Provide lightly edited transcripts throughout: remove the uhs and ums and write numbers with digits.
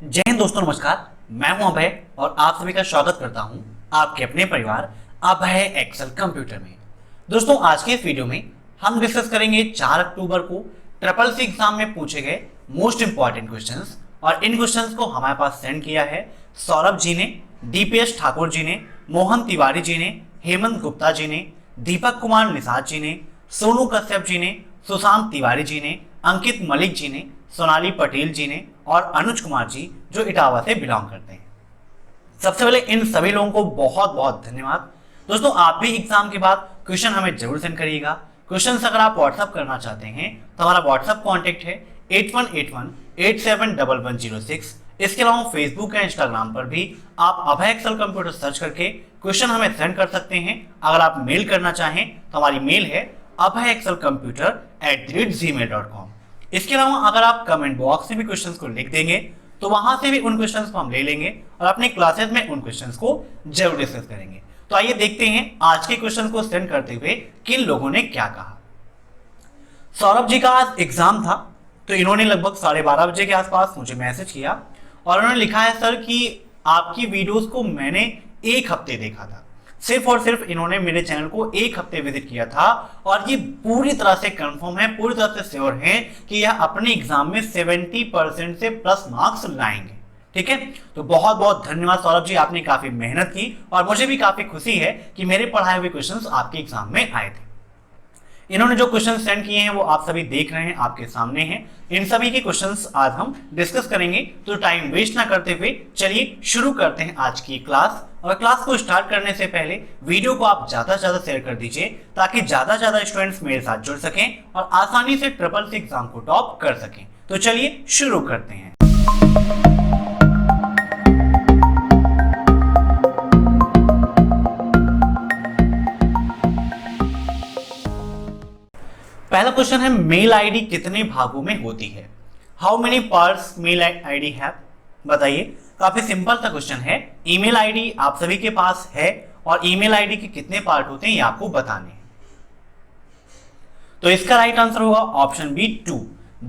जय हिंद दोस्तों, नमस्कार। मैं हूं अभय और आप सभी का स्वागत करता हूं आपके अपने परिवार अभय एक्सेल कंप्यूटर में। दोस्तों, आज के इस वीडियो में हम डिस्कस करेंगे 4 अक्टूबर को ट्रिपल सी एग्जाम में पूछे गए मोस्ट इंपॉर्टेंट क्वेश्चंस। और इन क्वेश्चंस को हमारे पास सेंड किया है सौरभ जी ने, डीपीएस ठाकुर जी ने, मोहन तिवारी जी ने, हेमंत गुप्ता जी ने, दीपक कुमार निषाद जी ने, सोनू कश्यप जी ने, सुशांत तिवारी जी ने, अंकित मलिक जी ने, सोनाली पटेल जी ने और अनुज कुमार जी जो इटावा से बिलोंग करते हैं। सबसे पहले इन सभी लोगों को बहुत बहुत धन्यवाद। दोस्तों, आप भी एग्जाम के बाद क्वेश्चन हमें जरूर सेंड करिएगा। क्वेश्चन अगर आप व्हाट्सअप करना चाहते हैं तो हमारा व्हाट्सअप कॉन्टेक्ट है 8181871106। इसके अलावा फेसबुक या इंस्टाग्राम पर भी आप अभय एक्सेल कंप्यूटर सर्च करके क्वेश्चन हमें सेंड कर सकते हैं। अगर आप मेल करना चाहें तो हमारी मेल है abhayexcelcomputer@gmail.com। इसके अलावा अगर आप कमेंट बॉक्स में भी क्वेश्चंस को लिख देंगे तो वहां से भी उन क्वेश्चंस को हम ले लेंगे और अपने क्लासेस में उन क्वेश्चंस को जरूर डिस्कस करेंगे। तो आइए देखते हैं आज के क्वेश्चंस को सेंड करते हुए किन लोगों ने क्या कहा। सौरभ जी का आज एग्जाम था तो इन्होंने लगभग 12:30 बजे के आसपास मुझे मैसेज किया और उन्होंने लिखा है, सर कि आपकी वीडियोस को मैंने 1 हफ्ते देखा था। सिर्फ और सिर्फ इन्होंने मेरे चैनल को 1 हफ्ते विजिट किया था और ये पूरी तरह से कंफर्म है, पूरी तरह से श्योर है कि यह अपने एग्जाम में 70% से प्लस मार्क्स लाएंगे। ठीक है, तो बहुत बहुत धन्यवाद सौरभ जी, आपने काफी मेहनत की और मुझे भी काफी खुशी है कि मेरे पढ़ाए हुए क्वेश्चंस आपके एग्जाम में आए थे। इन्होंने जो क्वेश्चन सेंड किए हैं वो आप सभी देख रहे हैं, आपके सामने हैं। इन सभी के क्वेश्चंस आज हम डिस्कस करेंगे, तो टाइम वेस्ट ना करते हुए चलिए शुरू करते हैं आज की क्लास। और क्लास को स्टार्ट करने से पहले वीडियो को आप ज्यादा से ज्यादा शेयर कर दीजिए ताकि ज्यादा से ज्यादा स्टूडेंट्स मेरे साथ जुड़ सकें और आसानी से ट्रिपल सी एग्जाम को टॉप कर सकें। तो चलिए शुरू करते हैं। पहला क्वेश्चन है, मेल आईडी कितने भागों में होती है? How many parts mail ID have? बताइए। काफी सिंपल सा क्वेश्चन है। ईमेल आईडी आप सभी के पास है और ईमेल आईडी के कितने पार्ट होते हैं ये आपको बताने हैं। तो इसका राइट आंसर होगा ऑप्शन बी 2।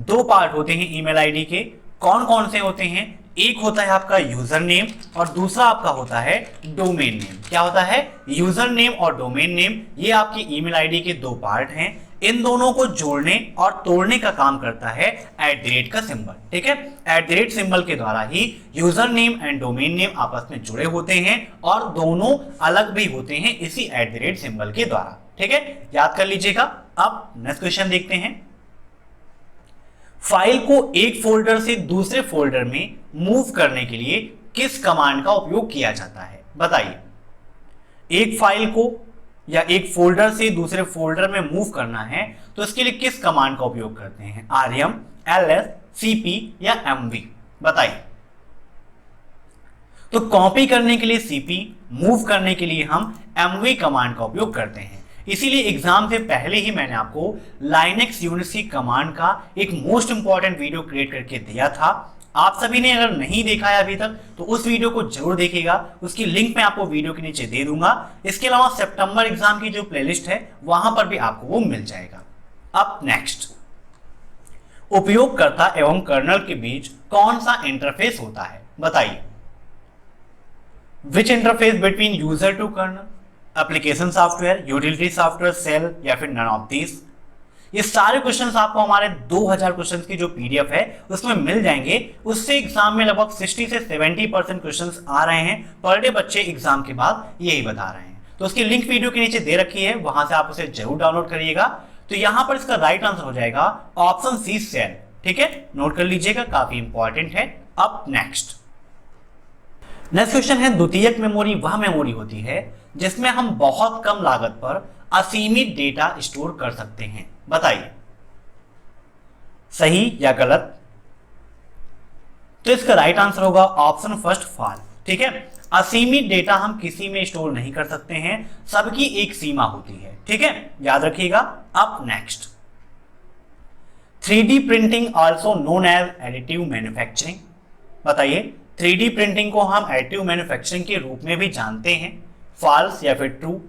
2 पार्ट होते हैं ईमेल आईडी के। कौन कौन से होते हैं? एक होता है आपका यूजर नेम और दूसरा आपका होता है डोमेन नेम। क्या होता है? यूजर नेम और डोमेन नेम, ये आपकी ईमेल आईडी के 2 पार्ट हैं। इन दोनों को जोड़ने और तोड़ने का काम करता है @ का सिंबल। ठीक है, @ सिंबल के द्वारा ही user name and domain name आपस में जुड़े होते हैं और दोनों अलग भी होते हैं इसी @ सिंबल के द्वारा। ठीक है, याद कर लीजिएगा। अब नेक्स्ट क्वेश्चन देखते हैं। फाइल को एक फोल्डर से दूसरे फोल्डर में मूव करने के लिए किस कमांड का उपयोग किया जाता है? बताइए। एक फाइल को या एक फोल्डर से दूसरे फोल्डर में मूव करना है तो इसके लिए किस कमांड का उपयोग करते हैं? rm, ls, cp या mv? बताइए। तो कॉपी करने के लिए cp, मूव करने के लिए हम mv कमांड का उपयोग करते हैं। इसीलिए एग्जाम से पहले ही मैंने आपको लाइनेक्स यूनिक्स की कमांड का एक मोस्ट इंपॉर्टेंट वीडियो क्रिएट करके दिया था। आप सभी ने अगर नहीं देखा है अभी तक तो उस वीडियो को जरूर देखिएगा, उसकी लिंक मैं आपको वीडियो के नीचे दे दूंगा। इसके अलावा सितंबर एग्जाम की जो प्लेलिस्ट है वहां पर भी आपको वो मिल जाएगा। अब नेक्स्ट, उपयोगकर्ता एवं कर्नल के बीच कौन सा इंटरफेस होता है? बताइए। Which interface between user to kernel? Application software, utility software, shell या फिर नन ऑफ दीस? ये सारे क्वेश्चंस आपको हमारे 2000 क्वेश्चंस की जो पीडीएफ है उसमें मिल जाएंगे। उससे एग्जाम में लगभग 60 से 70% क्वेश्चंस आ रहे हैं पर डे। बच्चे एग्जाम के बाद यही बता रहे हैं, तो उसकी लिंक वीडियो के नीचे दे रखी है, वहां से आप उसे जरूर डाउनलोड करिएगा। तो यहां पर इसका राइट आंसर हो जाएगा ऑप्शन सी, सेल। ठीक है, नोट कर लीजिएगा, काफी इंपॉर्टेंट है। अब नेक्स्ट क्वेश्चन है, द्वितीयक मेमोरी वह मेमोरी होती है जिसमें हम बहुत कम लागत पर असीमित डेटा स्टोर कर सकते हैं। बताइए, सही या गलत? तो इसका राइट आंसर होगा ऑप्शन फर्स्ट, फॉल्स। ठीक है, असीमित डेटा हम किसी में स्टोर नहीं कर सकते हैं, सबकी एक सीमा होती है। ठीक है, याद रखिएगा। अब next, 3D printing also known as additive manufacturing. बताइए, 3D प्रिंटिंग को हम एडिटिव मैन्युफैक्चरिंग के रूप में भी जानते हैं, फॉल्स या फिर ट्रू?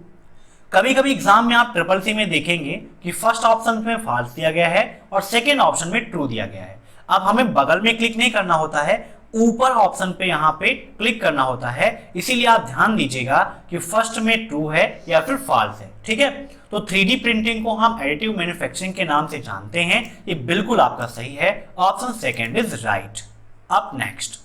कभी कभी एग्जाम में आप ट्रिपल सी में देखेंगे कि फर्स्ट ऑप्शन में फॉल्स दिया गया है और सेकेंड ऑप्शन में ट्रू दिया गया है। अब हमें बगल में क्लिक नहीं करना होता है, ऊपर ऑप्शन पे यहाँ पे क्लिक करना होता है, इसीलिए आप ध्यान दीजिएगा कि फर्स्ट में ट्रू है या फिर फॉल्स है। ठीक है, तो 3D प्रिंटिंग को हम एडिटिव मैन्युफैक्चरिंग के नाम से जानते हैं, ये बिल्कुल आपका सही है, ऑप्शन सेकंड इज राइट। अब नेक्स्ट,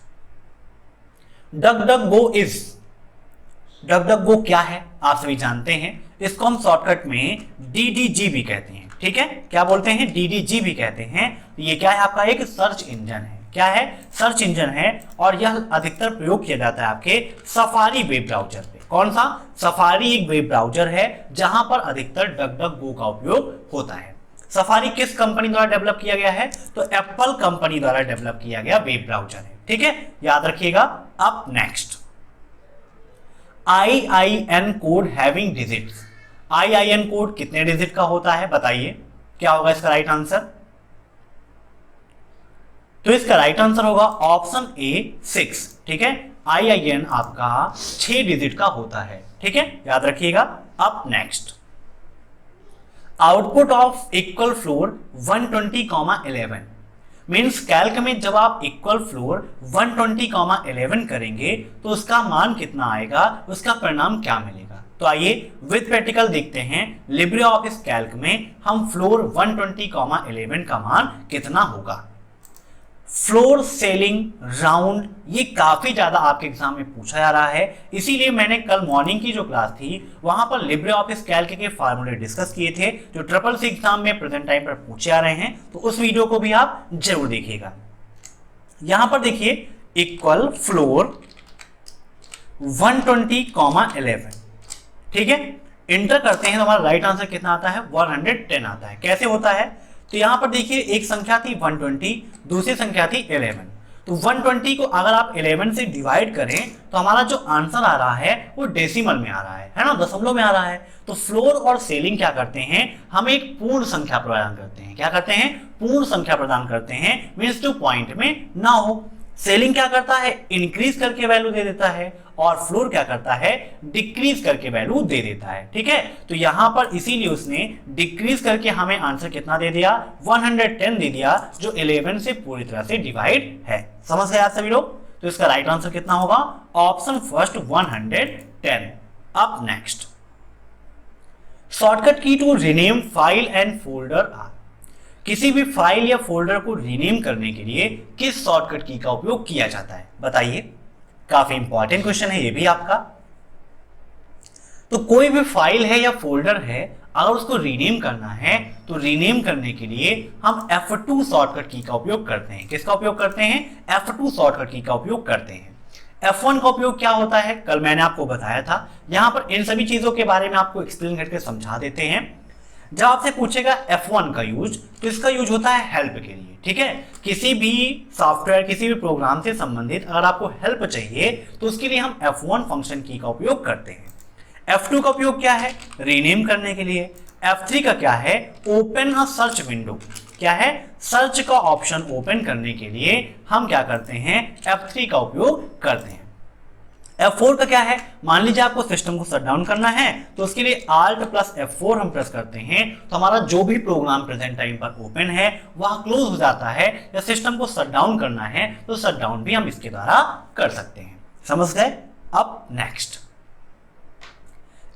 डक गो क्या है आप सभी जानते हैं, इसको हम शॉर्टकट में DDG भी कहते हैं। ठीक है, क्या बोलते हैं, DDG भी कहते हैं। ये क्या है, आपका एक सर्च इंजन है। क्या है, सर्च इंजन है, और यह अधिकतर प्रयोग किया जाता है आपके सफारी वेब ब्राउजर पे। कौन सा, सफारी एक वेब ब्राउजर है जहां पर अधिकतर डक गो का उपयोग होता है। सफारी किस कंपनी द्वारा डेवलप किया गया है, तो एप्पल कंपनी द्वारा डेवलप किया गया वेब ब्राउजर है। ठीक है, याद रखिएगा। अब next, IIN code having digits, IIN code कितने डिजिट का होता है बताइए, क्या होगा इसका राइट आंसर। तो इसका राइट आंसर होगा ऑप्शन ए 6। ठीक है, IIN आपका 6 डिजिट का होता है। ठीक है, याद रखिएगा। अब next, output of equal floor 120,11 means Calc में जब आप इक्वल फ्लोर 120,11 करेंगे तो उसका मान कितना आएगा, उसका परिणाम क्या मिलेगा। तो आइए विद प्रैक्टिकल देखते हैं लिब्रे ऑफिस कैल्क में हम फ्लोर 120,11 का मान कितना होगा। फ्लोर सेलिंग राउंड, ये काफी ज्यादा आपके एग्जाम में पूछा जा रहा है, इसीलिए मैंने कल मॉर्निंग की जो क्लास थी वहां पर लिब्रे ऑफिस कैल्क के फार्मूले डिस्कस किए थे, जो CCC एग्जाम में प्रेजेंट टाइम पर पूछे आ रहे हैं, तो उस वीडियो को भी आप जरूर देखिएगा। यहां पर देखिए इक्वल फ्लोर 120,11, ठीक है, इंटर करते हैं तो हमारा राइट आंसर कितना आता है, 110 आता है। कैसे होता है, तो यहां पर देखिए एक संख्या थी 120, दूसरी संख्या थी 11। तो 120 को अगर आप 11 से डिवाइड करें तो हमारा जो आंसर आ रहा है वो डेसिमल में आ रहा है ना, दशमलव में आ रहा है। तो फ्लोर और सेलिंग क्या करते हैं, हम एक पूर्ण संख्या प्रदान करते हैं। क्या करते हैं, पूर्ण संख्या प्रदान करते हैं, मींस जो पॉइंट में ना हो। सेलिंग क्या करता है, इंक्रीज करके वैल्यू दे देता है, और फ्लोर क्या करता है, डिक्रीज करके वैल्यू दे देता है। ठीक है, तो यहां पर इसीलिए उसने डिक्रीज करके हमें आंसर कितना दे दिया, 110 दे दिया, जो 11 से पूरी तरह से डिवाइड है। समझ गए आप सभी लोग। तो इसका राइट आंसर कितना होगा, ऑप्शन फर्स्ट 110। अब next, shortcut key to rename file and folder are, किसी भी फाइल या फोल्डर को रीनेम करने के लिए किस शॉर्टकट की का उपयोग किया जाता है बताइए। काफी इंपॉर्टेंट क्वेश्चन है ये भी आपका। तो कोई भी फाइल है या फोल्डर है, अगर उसको रीनेम करना है तो रीनेम करने के लिए हम F2 शॉर्टकट की का उपयोग करते हैं। किसका उपयोग करते हैं, F2 शॉर्टकट की का उपयोग करते हैं। F1 का उपयोग क्या होता है, कल मैंने आपको बताया था। यहां पर इन सभी चीजों के बारे में आपको एक्सप्लेन करके समझा देते हैं। जब आपसे पूछेगा F1 का यूज, तो इसका यूज होता है हेल्प के लिए। ठीक है, किसी भी सॉफ्टवेयर, किसी भी प्रोग्राम से संबंधित अगर आपको हेल्प चाहिए तो उसके लिए हम F1 फंक्शन की का उपयोग करते हैं। F2 का उपयोग क्या है, रीनेम करने के लिए। F3 का क्या है, ओपन अ सर्च विंडो, क्या है, सर्च का ऑप्शन ओपन करने के लिए हम क्या करते हैं, F3 का उपयोग करते हैं। F4 का क्या है, मान लीजिए आपको सिस्टम को शट डाउन करना है तो उसके लिए Alt प्लस F4 हम प्रेस करते हैं, तो हमारा जो भी प्रोग्राम प्रेजेंट टाइम पर ओपन है वह क्लोज हो जाता है। या सिस्टम को शट डाउन करना है तो शट डाउन भी हम इसके द्वारा कर सकते हैं। समझ गए। अब नेक्स्ट,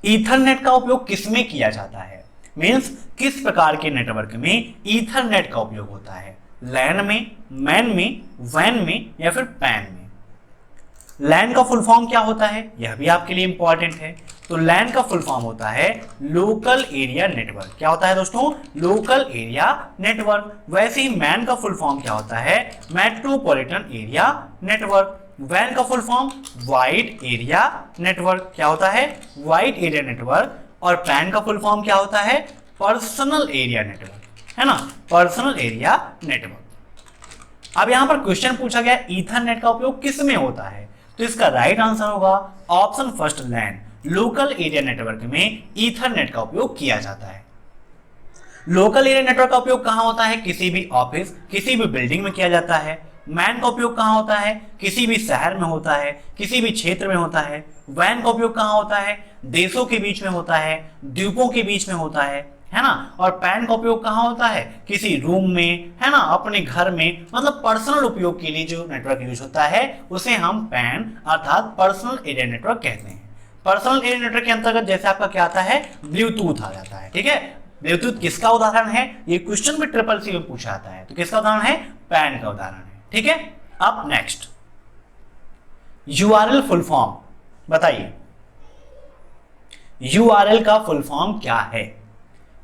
ईथरनेट का उपयोग किसमें किया जाता है, मीन्स किस प्रकार के नेटवर्क में ईथरनेट का उपयोग होता है, लैन में, मैन में, वैन में या फिर पैन में। लैन का फुल फॉर्म क्या होता है, यह भी आपके लिए इंपॉर्टेंट है। तो लैन का फुल फॉर्म होता है लोकल एरिया नेटवर्क। क्या होता है दोस्तों, लोकल एरिया नेटवर्क। वैसे ही मैन का फुल फॉर्म क्या होता है, मेट्रोपॉलिटन एरिया नेटवर्क। वैन का full form wide area network. क्या होता है, वाइड एरिया नेटवर्क। और पैन का फुल फॉर्म क्या होता है, पर्सनल एरिया नेटवर्क, है ना, पर्सनल एरिया नेटवर्क। अब यहां पर क्वेश्चन पूछा गया ईथरनेट का उपयोग किस में होता है, तो इसका राइट आंसर होगा ऑप्शन फर्स्ट लैन, लोकल एरिया नेटवर्क में ईथरनेट का उपयोग किया जाता है। लोकल एरिया नेटवर्क का उपयोग कहां होता है, किसी भी ऑफिस, किसी भी बिल्डिंग में किया जाता है। मैन का उपयोग कहां होता है, किसी भी शहर में होता है, किसी भी क्षेत्र में होता है। वैन का उपयोग कहां होता है, देशों के बीच में होता है, द्वीपों के बीच में होता है है ना। और पैन का उपयोग कहाँ होता है, किसी रूम में, है ना, अपने घर में, मतलब पर्सनल उपयोग के लिए जो नेटवर्क यूज होता है उसे हम पैन अर्थात पर्सनल एरिया नेटवर्क कहते हैं। पर्सनल एरिया नेटवर्क के अंतर्गत जैसे आपका क्या आता है, ब्लूटूथ आ जाता है। ठीक है, ब्लूटूथ किसका उदाहरण है, ये क्वेश्चन भी ट्रिपल सी में पूछा जाता है, तो किसका उदाहरण है, पैन का उदाहरण है। ठीक है, अब नेक्स्ट यूआरएल फुल फॉर्म बताइए, यूआरएल का फुल फॉर्म क्या है।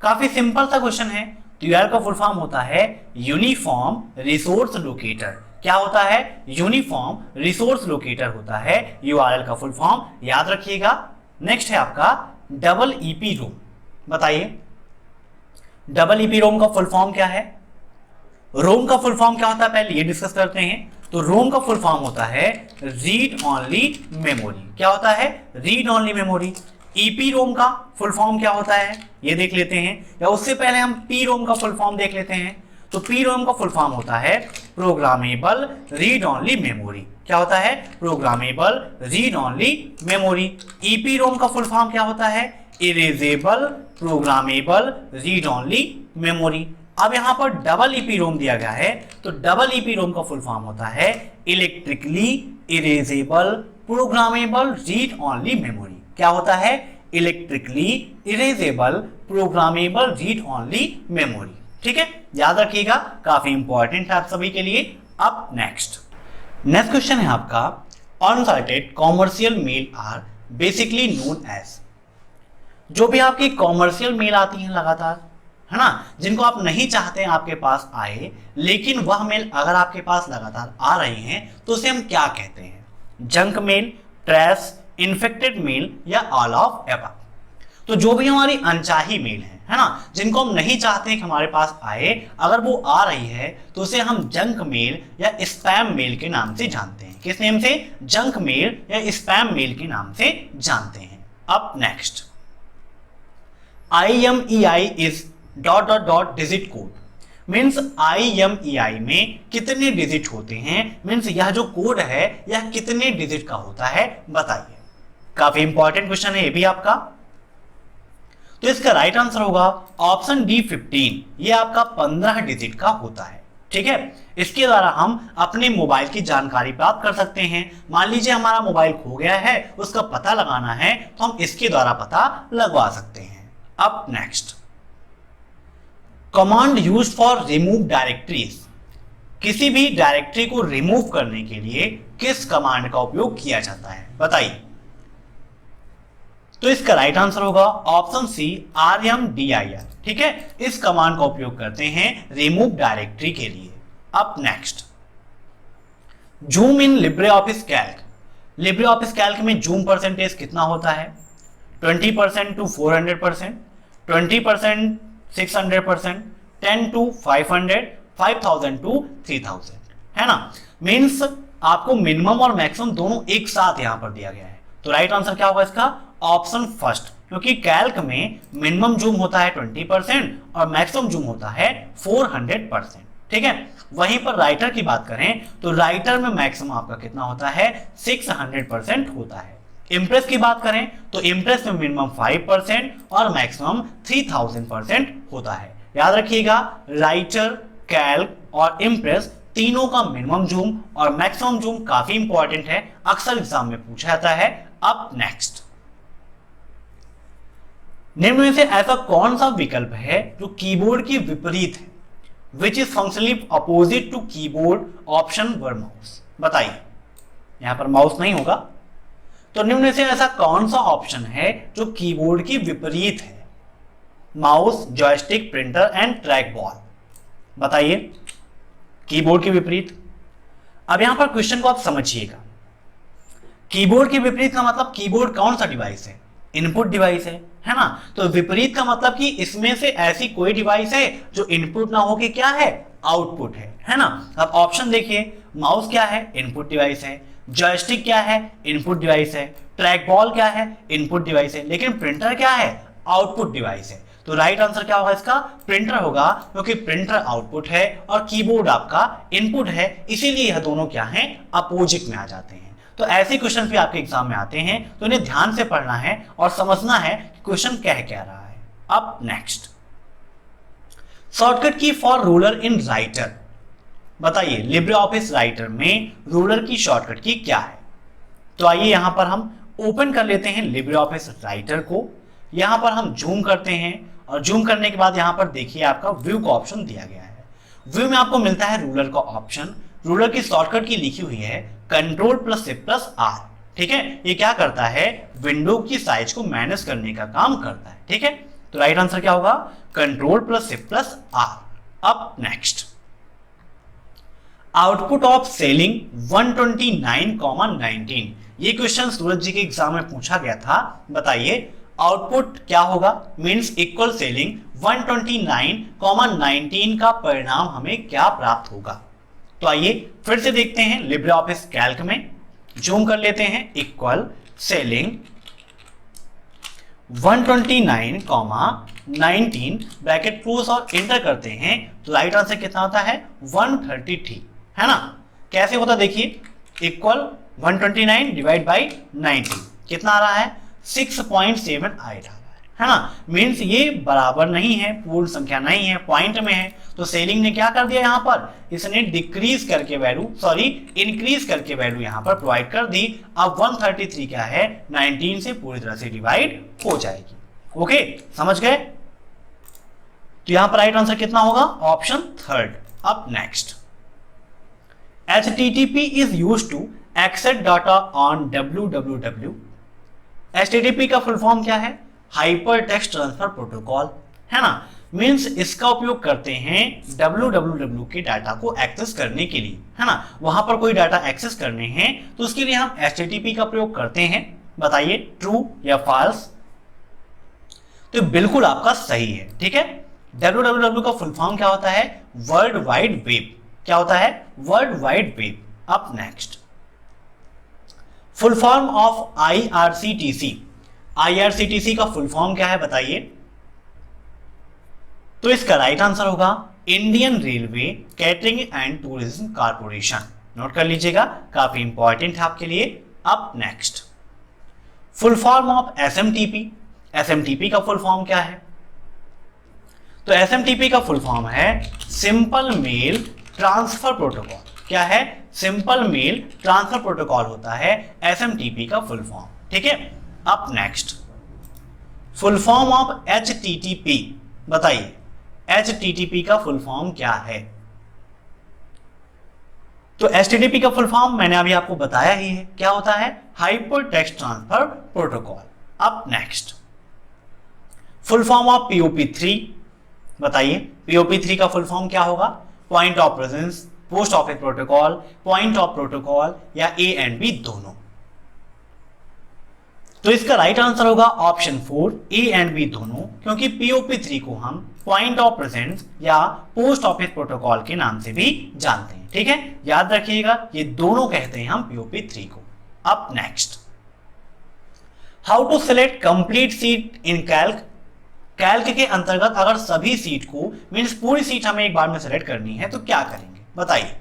काफी सिंपल सा क्वेश्चन है। तो यूआरएल का फुल फॉर्म होता है यूनिफॉर्म रिसोर्स लोकेटर। क्या होता है, यूनिफॉर्म रिसोर्स लोकेटर होता है यूआरएल का फुल फॉर्म, याद रखिएगा। नेक्स्ट है आपका डबल ईपी रोम। बताइए डबल ईपी रोम का फुल फॉर्म क्या है। रोम का फुल फॉर्म क्या होता है, पहले ये डिस्कस करते हैं। तो रोम का फुल फॉर्म होता है रीड ओनली मेमोरी। क्या होता है, read only memory. E P ROM का फुल फॉर्म क्या होता है, ये देख लेते हैं, या उससे पहले हम पी रोम का फुल फॉर्म देख लेते हैं। तो पी रोम का फुल फॉर्म होता है प्रोग्रामेबल रीड ओनली मेमोरी। क्या होता है, programmable read only memory. E P ROM का फुल फॉर्म क्या होता है, erasable programmable read only memory. अब यहां पर डबल ईपी रोम दिया गया है, तो डबल ईपी रोम का फुल फॉर्म होता है electrically erasable programmable read only memory. क्या होता है, electrically erasable programmable read only memory. ठीक है, याद रखिएगा, काफी इंपॉर्टेंट है आप सभी के लिए। अब नेक्स्ट क्वेश्चन है आपका, unsorted commercial mail are basically known as. जो भी आपकी कॉमर्शियल मेल आती है लगातार, है ना, जिनको आप नहीं चाहते हैं आपके पास आए, लेकिन वह मेल अगर आपके पास लगातार आ रही हैं तो उसे हम क्या कहते हैं, junk mail, trash, infected mail या ऑल ऑफ एबव। तो जो भी हमारी अनचाही मेल है ना, जिनको हम नहीं चाहते कि हमारे पास आए, अगर वो आ रही है तो उसे हम जंक मेल या स्पैम मेल के नाम से जानते हैं। किस नेम से, जंक मेल या स्पैम मेल के नाम से जानते हैं। अब next IMEI is dot dot dot digit code. Means IMEI में कितने डिजिट होते हैं, मीन्स यह जो कोड है यह कितने डिजिट का होता है, बताइए। काफी इंपॉर्टेंट क्वेश्चन है ये भी आपका। तो इसका राइट आंसर होगा ऑप्शन डी 15। ये आपका 15 डिजिट का होता है। ठीक है, इसके द्वारा हम अपने मोबाइल की जानकारी प्राप्त कर सकते हैं। मान लीजिए हमारा मोबाइल खो गया है, उसका पता लगाना है, तो हम इसके द्वारा पता लगवा सकते हैं। अब next command used for remove directories. किसी भी डायरेक्टरी को रिमूव करने के लिए किस कमांड का उपयोग किया जाता है, बताइए। तो इसका राइट आंसर होगा ऑप्शन सी RMDIR। ठीक है, इस कमांड का उपयोग करते हैं रिमूव डायरेक्टरी के लिए। अब next zoom in Libre office Calc. Libre office Calc में जूम परसेंटेज कितना होता है, 20% to 400%, 20% 600%, 10 to 500, 5000 to 3000, है ना। मीन्स आपको मिनिमम और मैक्सिमम दोनों एक साथ यहां पर दिया गया है। तो राइट आंसर क्या होगा इसका, ऑप्शन फर्स्ट, क्योंकि कैल्क में मिनिमम जूम होता है 20% और मैक्सिमम जूम होता है 400%। ठीक है, वहीं पर राइटर की बात करें तो राइटर में मैक्सिमम आपका कितना होता है, 600% होता है। इम्प्रेस की बात करें तो इम्प्रेस में मिनिमम 5% और मैक्सिमम 3000% होता है। याद रखिएगा, राइटर, कैल्क और इम्प्रेस तीनों का मिनिमम जूम और मैक्सिमम जूम काफी इंपॉर्टेंट है, अक्सर एग्जाम में पूछा जाता है। अब नेक्स्ट निम्न में से ऐसा कौन सा विकल्प है जो कीबोर्ड के विपरीत है, which is functionally opposite to keyboard option or mouse. बताइए, यहां पर माउस नहीं होगा। तो निम्न में से ऐसा कौन सा ऑप्शन है जो कीबोर्ड के विपरीत है, mouse, joystick, printer and track ball. बताइए, कीबोर्ड के विपरीत। अब यहां पर क्वेश्चन को आप समझिएगा, कीबोर्ड के विपरीत का मतलब कीबोर्ड कौन सा डिवाइस है, इनपुट डिवाइस है ना। तो विपरीत का मतलब कि इसमें से ऐसी कोई डिवाइस है जो इनपुट ना हो के क्या है, आउटपुट है ना। अब ऑप्शन देखिए, माउस क्या है, इनपुट डिवाइस है, जॉयस्टिक क्या है, इनपुट डिवाइस है, ट्रैक बॉल क्या है, इनपुट डिवाइस है, लेकिन प्रिंटर क्या है, आउटपुट डिवाइस है। तो राइट आंसर क्या होगा इसका, प्रिंटर होगा, क्योंकि प्रिंटर आउटपुट है और कीबोर्ड आपका इनपुट है, इसीलिए यह दोनों क्या है, अपोजिट में आ जाते हैं। तो ऐसे क्वेश्चन भी आपके एग्जाम में आते हैं, तो इन्हें ध्यान से पढ़ना है और समझना है कि क्वेश्चन कह क्या रहा है। अब नेक्स्ट शॉर्टकट की फॉर रूलर इन राइटर, बताइए लिब्रे ऑफिस राइटर में रूलर की शॉर्टकट की क्या है। तो आइए यहां पर हम ओपन कर लेते हैं लिब्रे ऑफिस राइटर को, यहां पर हम जूम करते हैं और जूम करने के बाद यहां पर देखिए आपका व्यू का ऑप्शन दिया गया है। व्यू में आपको मिलता है रूलर का ऑप्शन। रूलर की शॉर्टकट की लिखी हुई है Ctrl+Shift+R। ठीक है, ये क्या करता है, विंडो की साइज को मैनेज करने का काम करता है। ठीक है, तो राइट आंसर क्या होगा, Ctrl+Shift+R। अब नेक्स्ट, आउटपुट ऑफ सेलिंग 129,19, ये क्वेश्चन सूरज जी के एग्जाम में पूछा गया था। बताइए आउटपुट क्या होगा, मींस इक्वल सेलिंग 129,19 का परिणाम हमें क्या प्राप्त होगा। तो आइए फिर से देखते हैं लिब्रे ऑफिस कैल्क में, जूम कर लेते हैं, इक्वल सेलिंग 129,19 ब्रैकेट क्लोज और एंटर करते हैं, तो राइट आंसर कितना आता है 133, है ना। कैसे होता देखिए, इक्वल 129 डिवाइड बाई 90 कितना आ रहा है 6.7 आ रहा है ना। मींस ये बराबर नहीं है, पूर्ण संख्या नहीं है, पॉइंट में है। तो सेलिंग ने क्या कर दिया यहाँ पर, इसने डिक्रीज करके वैल्यू इंक्रीज करके वैल्यू यहाँ पर प्रोवाइड कर दी। अब 133 क्या है 19 से पूरी तरह से डिवाइड हो जाएगी। ओके, समझ गए। तो यहां पर राइट आंसर कितना होगा, ऑप्शन थर्ड। अब next, HTTP is used to access data on www। HTTP का फुल फॉर्म क्या है, हाइपर टेक्स्ट ट्रांसफर प्रोटोकॉल, है ना। मींस इसका उपयोग करते हैं www के डाटा को एक्सेस करने के लिए, है ना। वहां पर कोई डाटा एक्सेस करने हैं तो उसके लिए हम HTTP का प्रयोग करते हैं। बताइए ट्रू या फॉल्स। तो बिल्कुल आपका सही है। ठीक है, www का फुल फॉर्म क्या होता है, वर्ल्ड वाइड वेब। क्या होता है, world wide web. Up next, full form of IRCTC। IRCTC का फुल फॉर्म क्या है बताइए। तो इसका राइट आंसर होगा Indian railway catering and tourism corporation. Note कर लीजिएगा, काफी इंपॉर्टेंट है आपके लिए। Up next, full form of SMTP। SMTP का फुल फॉर्म क्या है, तो SMTP का फुल फॉर्म है सिंपल मेल ट्रांसफर प्रोटोकॉल। क्या है, सिंपल मेल ट्रांसफर प्रोटोकॉल होता है SMTP का फुल फॉर्म। ठीक है, up next, full form of HTTP। बताइए HTTP का फुल फॉर्म क्या है। तो HTTP का फुल फॉर्म मैंने अभी आपको बताया ही है, क्या होता है, hyper text transfer protocol. Up next, full form of POP3। बताइए POP3 का फुल फॉर्म क्या होगा, point of presence, post office protocol, point of protocol या A एंड B दोनों। तो इसका राइट आंसर होगा ऑप्शन 4 A एंड B दोनों, क्योंकि POP3 को हम पॉइंट ऑफ प्रेजेंस या पोस्ट ऑफिस प्रोटोकॉल के नाम से भी जानते हैं। ठीक है, याद रखिएगा ये दोनों कहते हैं हम POP3 को। Up next, how to select complete sheet in calc. Calc के अंतर्गत अगर सभी सीट को मींस पूरी सीट हमें एक बार में सेलेक्ट करनी है तो क्या करेंगे बताइए।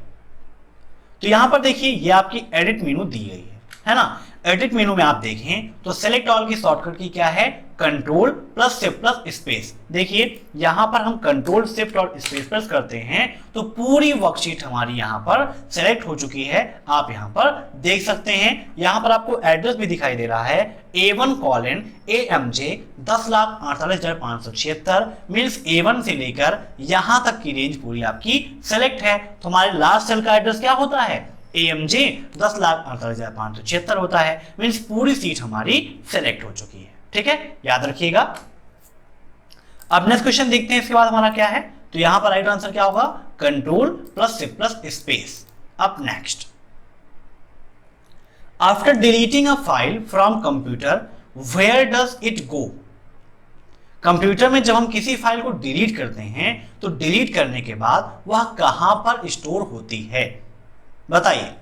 तो यहां पर देखिए ये आपकी एडिट मेनू दी गई है ना। एडिट मेनू में आप देखें तो सेलेक्ट ऑल की शॉर्टकट की क्या है, Ctrl+Shift+स्पेस। देखिए यहां पर हम Ctrl Shift और स्पेस प्रेस करते हैं तो पूरी वर्कशीट हमारी यहां पर सेलेक्ट हो चुकी है। आप यहां पर देख सकते हैं, यहां पर आपको एड्रेस भी दिखाई दे रहा है A1:AMJ 10,48,576 मींस A1 से लेकर यहां तक की रेंज पूरी आपकी सेलेक्ट है। तो हमारे लास्ट सेल का एड्रेस क्या होता है, AMJ 10,48,576 होता है। मींस पूरी सीट हमारी सेलेक्ट हो चुकी है। ठीक है, याद रखिएगा। अब नेक्स्ट क्वेश्चन देखते हैं, इसके बाद हमारा क्या है। तो यहां पर राइट आंसर क्या होगा, Ctrl+Shift+स्पेस। अब next, after deleting a file from computer where does it go. Computer में जब हम किसी फाइल को डिलीट करते हैं तो डिलीट करने के बाद वह कहां पर स्टोर होती है बताइए।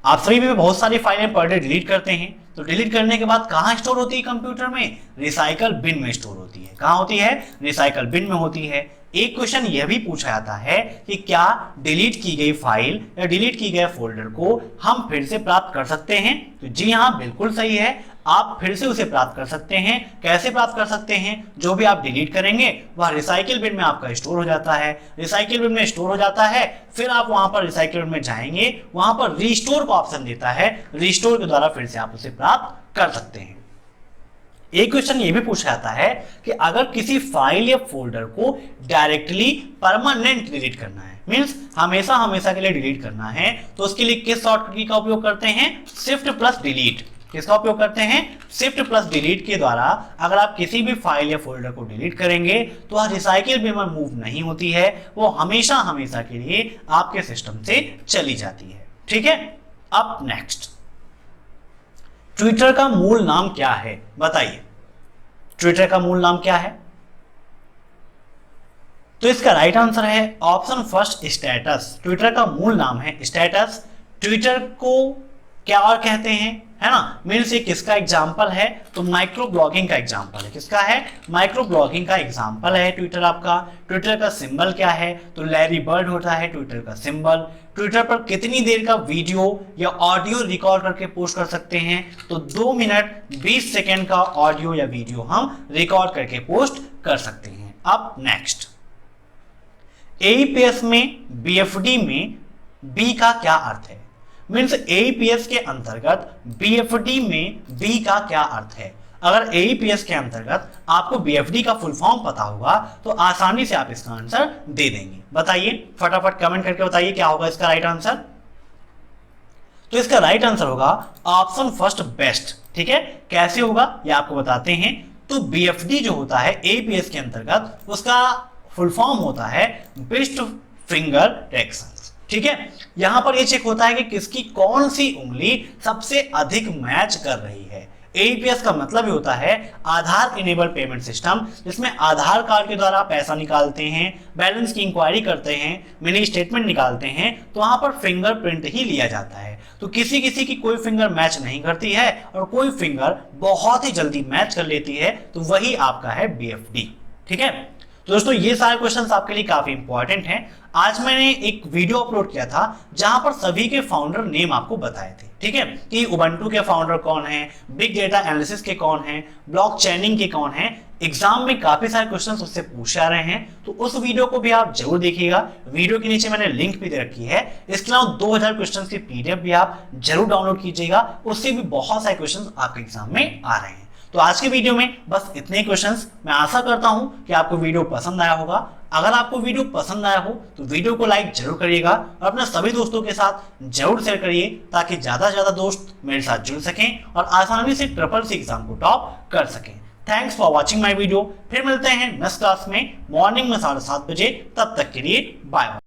आप सभी भी बहुत सारी फाइलें पर डे डिलीट करते हैं, तो डिलीट करने के बाद कहां स्टोर होती है कंप्यूटर में, रिसाइकल बिन में स्टोर होती है। कहां होती है, रिसाइकल बिन में होती है। एक क्वेश्चन यह भी पूछा जाता है कि क्या डिलीट की गई फाइल या डिलीट की गए फोल्डर को हम फिर से प्राप्त कर सकते हैं? तो जी हाँ, बिल्कुल सही है, आप फिर से उसे प्राप्त कर सकते हैं। कैसे प्राप्त कर सकते हैं? जो भी आप डिलीट करेंगे वह रिसाइकिल बिन में आपका स्टोर हो जाता है। रिसाइकिल बिन में स्टोर हो जाता है, फिर आप वहां पर रिसाइकिल बिन में जाएंगे, वहां पर रीस्टोर का ऑप्शन देता है, रीस्टोर के द्वारा फिर से आप उसे प्राप्त कर सकते हैं। एक क्वेश्चन ये भी पूछा जाता है कि अगर किसी फाइल या फोल्डर को डायरेक्टली परमानेंट डिलीट करना है, मींस हमेशा हमेशा के लिए डिलीट करना है, तो उसके लिए किस शॉर्टकट की का उपयोग करते हैं? Shift plus delete. किसका उपयोग करते हैं? शिफ्ट प्लस डिलीट के द्वारा अगर आप किसी भी फाइल या फोल्डर को डिलीट करेंगे तो वह रिसाइकिल बिन में मूव नहीं होती है, वो हमेशा हमेशा के लिए आपके सिस्टम से चली जाती है। ठीक है, अब नेक्स्ट, ट्विटर का मूल नाम क्या है? बताइए, ट्विटर का मूल नाम क्या है? तो इसका राइट आंसर है ऑप्शन फर्स्ट, स्टेटस। ट्विटर का मूल नाम है स्टेटस। ट्विटर को क्या और कहते हैं, है ना, मीन्स ये किसका एग्जाम्पल है? तो माइक्रो ब्लॉगिंग का एग्जाम्पल है। किसका है? माइक्रो ब्लॉगिंग का एग्जाम्पल है ट्विटर आपका। ट्विटर का सिंबल क्या है? तो लैरी बर्ड होता है ट्विटर का सिंबल। ट्विटर पर कितनी देर का वीडियो या ऑडियो रिकॉर्ड करके पोस्ट कर सकते हैं? तो 2 मिनट 20 सेकेंड का ऑडियो या वीडियो हम रिकॉर्ड करके पोस्ट कर सकते हैं। अब नेक्स्ट, एईपीएस में बीएफडी में बी का क्या अर्थ है? मीन्स एईपीएस के अंतर्गत बीएफडी में बी का क्या अर्थ है? अगर एईपीएस के अंतर्गत आपको बीएफडी का फुल फॉर्म पता होगा तो आसानी से आप इसका आंसर दे देंगे। बताइए, फटाफट कमेंट करके बताइए क्या होगा इसका राइट आंसर। तो इसका राइट आंसर होगा ऑप्शन फर्स्ट, बेस्ट। ठीक है, कैसे होगा ये आपको बताते हैं। तो बीएफडी जो होता है एईपीएस के अंतर्गत, उसका फुल फॉर्म होता है बेस्ट फिंगर डिटेक्शन। ठीक है, यहां पर यह चेक होता है कि किसकी कौन सी उंगली सबसे अधिक मैच कर रही है। एईपीएस का मतलब ही होता है आधार इनेबल पेमेंट सिस्टम, जिसमें आधार कार्ड के द्वारा पैसा निकालते हैं, बैलेंस की इंक्वायरी करते हैं, मिनी स्टेटमेंट निकालते हैं, तो वहां पर फिंगरप्रिंट ही लिया जाता है। तो किसी किसी की कोई फिंगर मैच नहीं करती है और कोई फिंगर बहुत ही जल्दी मैच कर लेती है, तो वही आपका है बीएफडी। ठीक है, तो दोस्तों ये सारे क्वेश्चंस आपके लिए काफी इंपॉर्टेंट हैं। आज मैंने एक वीडियो अपलोड किया था जहां पर सभी के फाउंडर नेम आपको बताए थे। ठीक है, कि उबंटू के फाउंडर कौन है, बिग डेटा एनालिसिस के कौन है, ब्लॉक चेनिंग के कौन है। एग्जाम में काफी सारे क्वेश्चंस उससे पूछे आ रहे हैं, तो उस वीडियो को भी आप जरूर देखिएगा। वीडियो के नीचे मैंने लिंक भी दे रखी है। इसके अलावा 2000 क्वेश्चंस की पीडीएफ भी आप जरूर डाउनलोड कीजिएगा, उससे भी बहुत सारे क्वेश्चंस आपके एग्जाम में आ रहे हैं। तो आज के वीडियो में बस इतने क्वेश्चंस। मैं आशा करता हूं कि आपको वीडियो पसंद आया होगा। अगर आपको वीडियो पसंद आया हो तो वीडियो को लाइक जरूर करिएगा और अपने सभी दोस्तों के साथ जरूर शेयर करिए, ताकि ज्यादा से ज्यादा दोस्त मेरे साथ जुड़ सकें और आसानी से ट्रिपल सी एग्जाम को टॉप कर सकें। Thanks for watching my video. फिर मिलते हैं नेक्स्ट क्लास में मॉर्निंग में 7:30 बजे। तब तक के लिए बाय बाय।